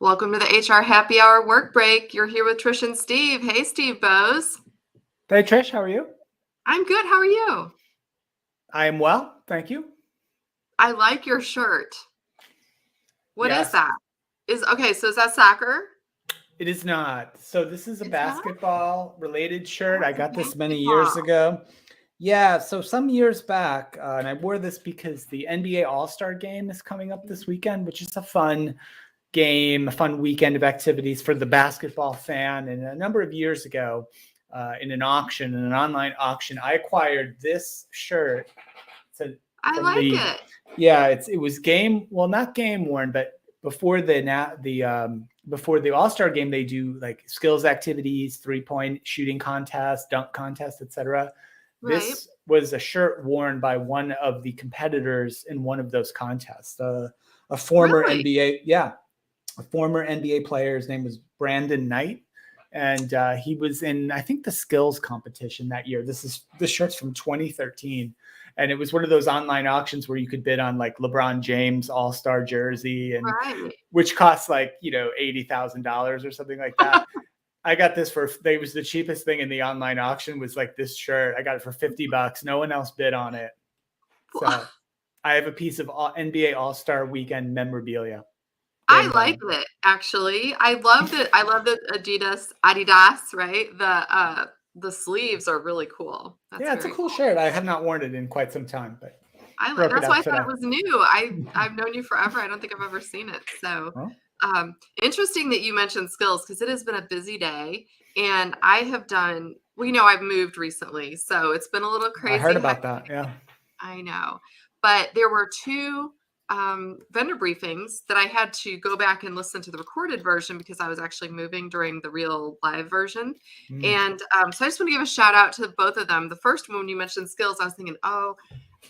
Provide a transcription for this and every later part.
Welcome to the HR Happy Hour Work Break. You're here with Trish and Steve. Hey, Steve Bose. Hey, Trish, how are you? I'm good. How are you? I am well, thank you. I like your shirt. What is Yes, that? So is that soccer? it is not. So this is a It's not? basketball related shirt. Oh, I it's a got this many years basketball. ago. Yeah, so some years back, and I wore this because the NBA All-Star game is coming up this weekend, which is a fun game, a fun weekend of activities for the basketball fan. And a number of years ago, in an online auction, I acquired this shirt. So I from like the it. Yeah, it was not game worn, but before before the All-Star game, they do like skills activities, 3-point shooting contest, dunk contest, etc. Right. This was a shirt worn by one of the competitors in one of those contests. A former Really? NBA, a former NBA player. His name was Brandon Knight, and he was in, I think, the skills competition that year. This shirt's from 2013, and it was one of those online auctions where you could bid on like LeBron James All-Star jersey, and Right. which costs like $80,000 or something like that. I got this it was the cheapest thing in the online auction was like this shirt. I got it for $50. No one else bid on it, so I have a piece of NBA All-Star Weekend memorabilia. I Game like worn. it actually. I love it. I love the Adidas, right? The sleeves are really cool. That's Yeah, it's a very cool cool. shirt. I have not worn it in quite some time, but broke it That's why out I thought it today. was new. I've known you forever. I don't think I've ever seen it. So Well, interesting that you mentioned skills because it has been a busy day, and I have done. Well, I've moved recently, so it's been a little I heard crazy. about that. Yeah. I know, but there were two vendor briefings that I had to go back and listen to the recorded version because I was actually moving during the real live version. Mm. And so I just want to give a shout out to both of them. The first one, when you mentioned skills, I was thinking, oh,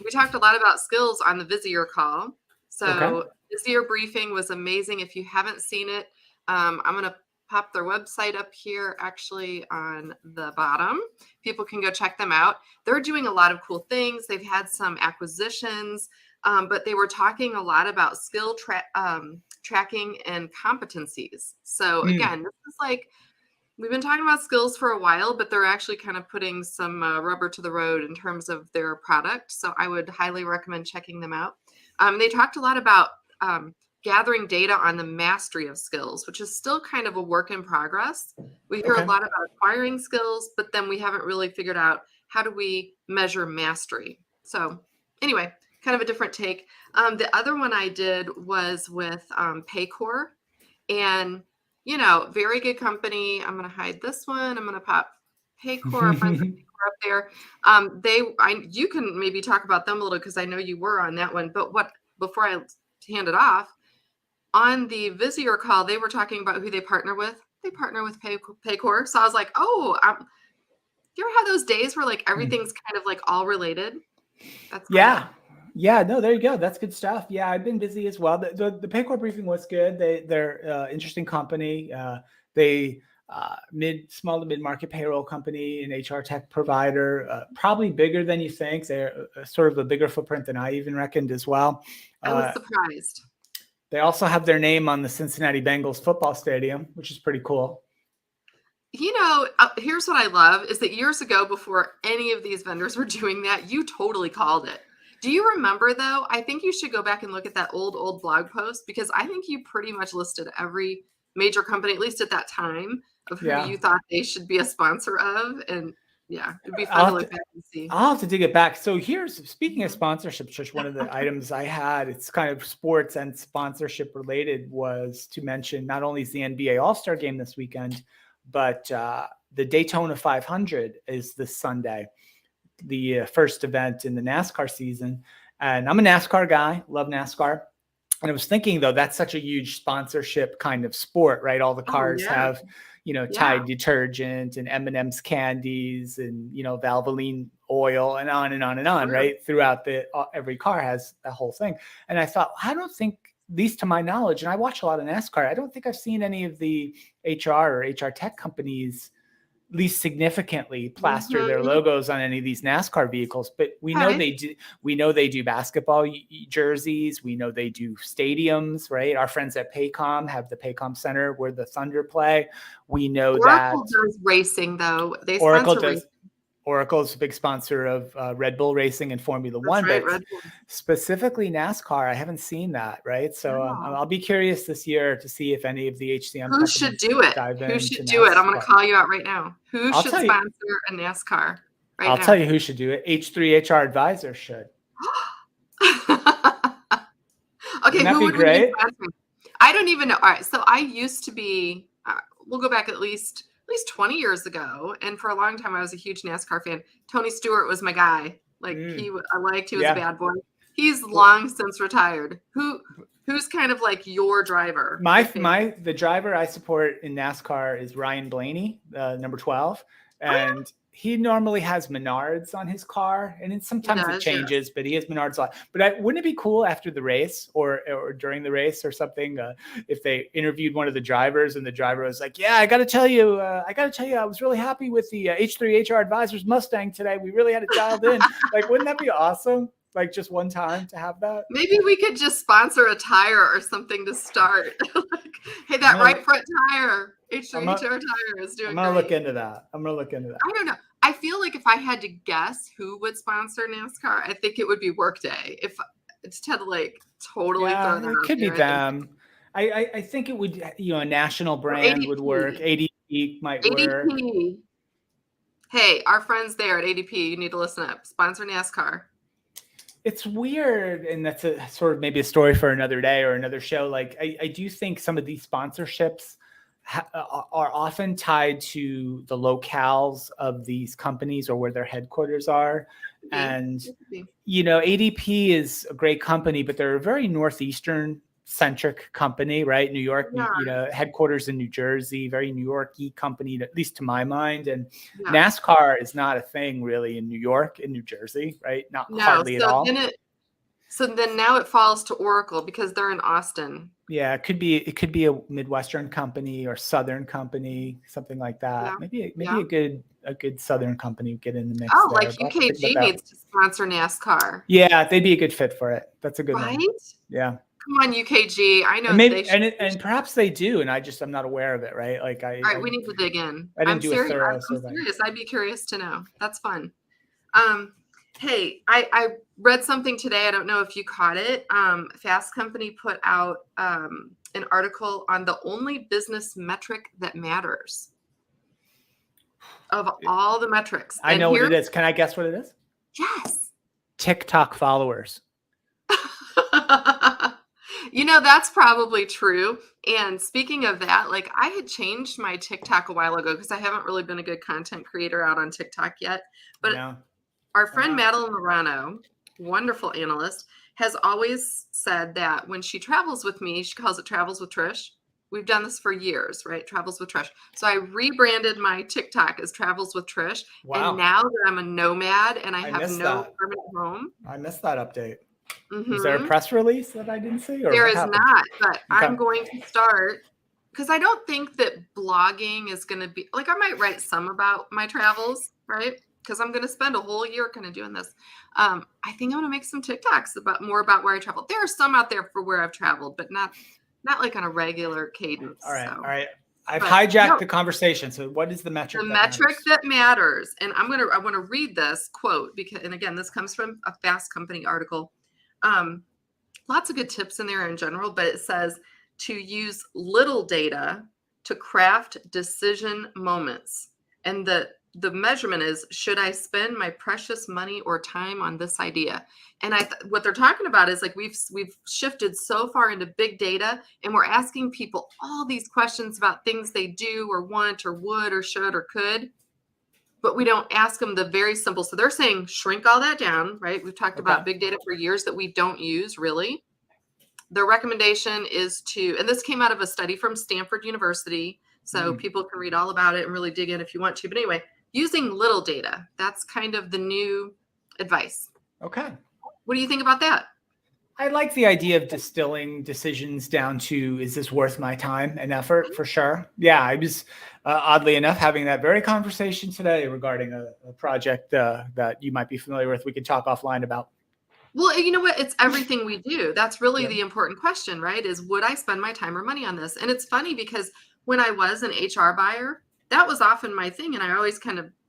we talked a lot about skills on the Visier call. Okay. So Visier briefing was amazing. If you haven't seen it, I'm going to pop their website up here actually on the bottom. People can go check them out. They're doing a lot of cool things. They've had some acquisitions, but they were talking a lot about tracking and competencies. So Mm. again, this is like we've been talking about skills for a while, but they're actually kind of putting some rubber to the road in terms of their product. So I would highly recommend checking them out. They talked a lot about gathering data on the mastery of skills, which is still kind of a work in progress. We hear a Okay. lot about acquiring skills, but then we haven't really figured out how do we measure mastery. So anyway, kind of a different take. The other one I did was with Paycor, and very good company. I'm going to hide this one. I'm going to pop Paycor. Our friends at Paycor up there. You can maybe talk about them a little because I know you were on that one. But before I hand it off, on the Visier call, they were talking about who they partner with. They partner with Paycor. So I was like, oh, you ever have those days where like everything's kind of like all related? That's my Yeah. day. Yeah, no, there you go. That's good stuff. Yeah, I've been busy as well. The Paycor briefing was good. They're interesting company. They small to mid market payroll company, an HR tech provider, probably bigger than you think. They're sort of a bigger footprint than I even reckoned as well. I was surprised. They also have their name on the Cincinnati Bengals football stadium, which is pretty cool. Here's what I love is that years ago, before any of these vendors were doing that, you totally called it. Do you remember though? I think you should go back and look at that old blog post because I think you pretty much listed every major company, at least at that time, of who Yeah. you thought they should be a sponsor of. And yeah, it'd be fun I'll to have look to, back and see. I'll have to dig it back. So speaking of Mhm. sponsorships, just one of the items I had, it's kind of sports and sponsorship related, was to mention not only is the NBA All-Star game this weekend, but the Daytona 500 is this Sunday, the first event in the NASCAR season. And I'm a NASCAR guy, love NASCAR. And I was thinking, though, that's such a huge sponsorship kind of sport, right? All the Oh cars yeah, have, yeah, Tide detergent and M&M's candies and, Valvoline oil and on and on and on, true. right? Throughout every car has the whole thing. And I thought, I don't think, at least to my knowledge, and I watch a lot of NASCAR, I don't think I've seen any of the HR or HR tech companies least significantly plaster their logos on any of these NASCAR vehicles, but we know they do. We know they do basketball jerseys. We know they do stadiums, right? Our friends at Paycom have the Paycom Center where the Thunder play. We know Oracle does racing, though. They Oracle sponsor racing. Oracle's a big sponsor of Red Bull Racing and Formula One, right, but specifically NASCAR, I haven't seen that, right? So I'll be curious this year to see if any of the HCM Who should do it? Who should do it? I'm going to call you out right now. Who should sponsor a NASCAR right now? I'll tell you who should do it. H3HR Advisors should. Okay, who would we be sponsoring? I don't even know. All right, so I used to be, we'll go back at least 20 years ago. And for a long time, I was a huge NASCAR fan. Tony Stewart was my guy. Like he was a bad boy. He's long since retired. Who's kind of like your driver? The driver I support in NASCAR is Ryan Blaney, number 12. And he normally has Menards on his car, and sometimes it changes, but he has Menards a lot. But wouldn't it be cool after the race or during the race or something if they interviewed one of the drivers and the driver was like, "Yeah, I got to tell you, I was really happy with the H3HR Advisors Mustang today. We really had it dialed in." Like, wouldn't that be awesome? Like just one time to have that. Maybe we could just sponsor a tire or something to start. Like, hey, that right front tire, H3HR tire is doing. I'm gonna look into that. I don't know. I feel like if I had to guess who would sponsor NASCAR, I think it would be Workday. If it's to like totally throw that it could be them. I think it would. A national brand would work. ADP might work. Hey, our friends there at ADP, you need to listen up. Sponsor NASCAR. It's weird, and that's a sort of maybe a story for another day or another show. Like I do think some of these sponsorships are often tied to the locales of these companies or where their headquarters are. And, ADP is a great company, but they're a very Northeastern centric company, right? New York, headquarters in New Jersey, very New York-y company, at least to my mind. And NASCAR is not a thing really in New York and New Jersey, right? Hardly at all. So then now it falls to Oracle because they're in Austin. Yeah, it could be a Midwestern company or Southern company, something like that. Maybe a good Southern company would get in the mix. Oh, like UKG needs to sponsor NASCAR. Yeah, they'd be a good fit for it. That's a good one. Yeah. Come on, UKG. I know and perhaps they do, and I'm not aware of it, right? Like all right, we need to dig in. I'm serious. I'd be curious to know. That's fun. Hey, I read something today. I don't know if you caught it. Fast Company put out an article on the only business metric that matters of all the metrics. I know what it is. Can I guess what it is? Yes. TikTok followers. That's probably true. And speaking of that, like I had changed my TikTok a while ago because I haven't really been a good content creator out on TikTok yet. But our friend Madeline Morano, wonderful analyst, has always said that when she travels with me, she calls it Travels with Trish. We've done this for years, right? Travels with Trish. So I rebranded my TikTok as Travels with Trish. Wow. And now that I'm a nomad and I have no permanent home. I missed that update. Mm-hmm. Is there a press release that I didn't see? There is not, but I'm going to start because I don't think that blogging is going to be like I might write some about my travels, right? Because I'm going to spend a whole year kind of doing this. I think I'm going to make some TikToks more about where I traveled. There are some out there for where I've traveled, but not like on a regular cadence. All right. I've hijacked the conversation. So what is the metric? The metric that matters. And I want to read this quote and again, this comes from a Fast Company article. Lots of good tips in there in general, but it says to use little data to craft decision moments. And the measurement is, should I spend my precious money or time on this idea? And what they're talking about is like we've shifted so far into big data, and we're asking people all these questions about things they do or want or would or should or could, but we don't ask them the very simple. So they're saying shrink all that down, right? We've talked about big data for years that we don't use really. Their recommendation is and this came out of a study from Stanford University, so people can read all about it and really dig in if you want to. But anyway, using little data, that's kind of the new advice. Okay. What do you think about that? I like the idea of distilling decisions down to, is this worth my time and effort? For sure. Yeah, I was oddly enough having that very conversation today regarding a project that you might be familiar with. We could talk offline about. Well, you know what? It's everything we do. That's really Yeah. the important question, right? Is would I spend my time or money on this? And it's funny because when I was an HR buyer, that was often my thing. And I always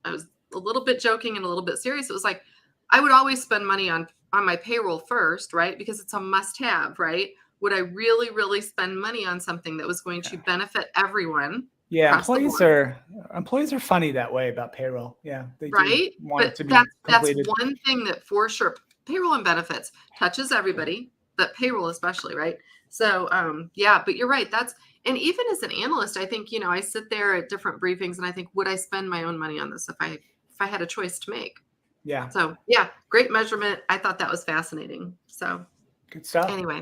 I was a little bit joking and a little bit serious. It was like, I would always spend money on my payroll first, right? Because it's a must have, right? Would I really, really spend money on something that was going to benefit everyone Yeah, across the board? employees are funny that way about payroll. Yeah, they do Right? want it But to be that's completed. one thing that for sure payroll and benefits touches everybody, but payroll especially, right? So yeah, but you're right. That's and even as an analyst, I think, I sit there at different briefings and I think, would I spend my own money on this if I had a choice to make? Yeah, So yeah, great measurement. I thought that was fascinating. So good stuff. anyway,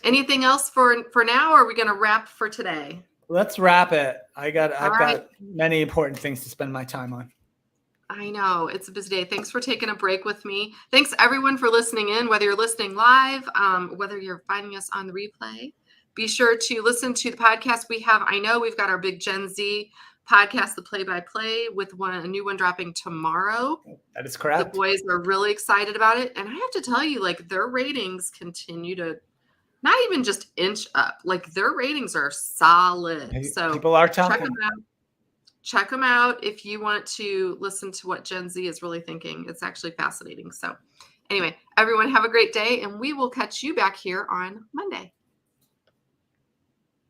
anything else for now? Or are we gonna wrap for today? Let's wrap it. All I've right. got many important things to spend my time on. I know it's a busy day. Thanks for taking a break with me. Thanks everyone for listening in, whether you're listening live, whether you're finding us on the replay. Be sure to listen to the podcast we have. I know we've got our big Gen Z podcast, the play by play, with a new one dropping tomorrow. That is The correct. boys are really excited about it. And I have to tell you, like, their ratings continue to not even just inch up, like, their ratings are solid. So People are check talking. them out. Check them out if you want to listen to what Gen Z is really thinking. It's actually fascinating. So, anyway, everyone have a great day, and we will catch you back here on Monday.